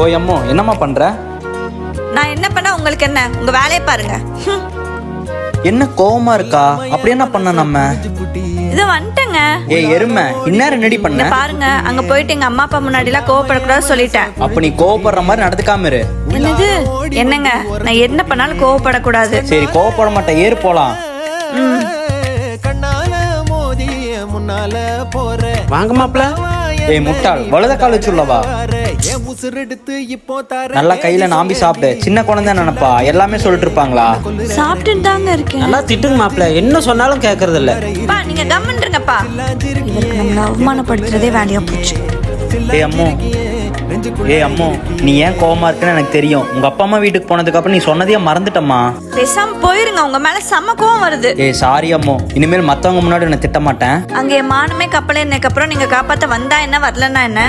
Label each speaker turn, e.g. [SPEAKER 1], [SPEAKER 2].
[SPEAKER 1] ஓய் அம்மோ, என்னம்மா பண்ற?
[SPEAKER 2] நான் என்ன பண்ணா உங்களுக்கு என்ன? உங்க வேலையை பாருங்க.
[SPEAKER 1] என்ன கோவமா இருக்கா? அப்படி என்ன பண்ண நம்ம?
[SPEAKER 2] இது வந்துட்டேங்க.
[SPEAKER 1] ஏய் எருமை, இந்நேரம் என்னடி பண்ண?
[SPEAKER 2] பாருங்க, அங்க போயிட்டு எங்க அம்மா அப்பா முன்னாடி எல்லாம் கோவப்படக்கூடாது சொல்லிட்டேன்.
[SPEAKER 1] அப்ப நீ கோவப்படுற மாதிரி நடந்துக்காம இரு.
[SPEAKER 2] என்னது? என்னங்க, நான் என்ன பண்ணாலும் கோவப்படக்கூடாது.
[SPEAKER 1] சரி, கோவப்பட மாட்டேன், ஏறு போலாம்.
[SPEAKER 3] வாங்க மாப்ள.
[SPEAKER 1] ஏய் முட்டாள், வலத கால் வச்சுள்ளவா? நல்லா கையில நாம்பி சாப்பிடு. சின்ன குழந்தை நினைப்பா, எல்லாமே சொல்லிட்டு இருப்பாங்களா?
[SPEAKER 2] சாப்பிட்டுட்டு தாங்க இருக்கேன்.
[SPEAKER 3] நல்லா திட்டுங்க மாப்ள, என்ன சொன்னாலும் கேக்குறது இல்ல.
[SPEAKER 2] பா, நீங்க கம்முன்றீங்கப்பா. இவருக்கு நம்மள அவமானப்படுத்துறதே வேலையா போச்சு.
[SPEAKER 1] ஏய் அம்மோ, நீ ஏன் கோவமா இருக்குன்னு எனக்கு தெரியும். உங்க அப்பா அம்மா வீட்டுக்கு போனதுக்கு அப்புறம் நீ சொன்னதையே மறந்துட்டம்மா.
[SPEAKER 2] பேசாம போயிருங்க, உங்க மேல செம்ம கோவம் வருது.
[SPEAKER 1] ஏய் சாரி அம்மோ, இனிமேல் மத்தவங்க முன்னாடி என்ன திட்ட மாட்டேன்.
[SPEAKER 2] அங்க என் மானமே கப்பலே இருந்ததுக்கு அப்புறம் நீங்க காப்பாத்த வந்தா என்ன வரலன்னா என்ன?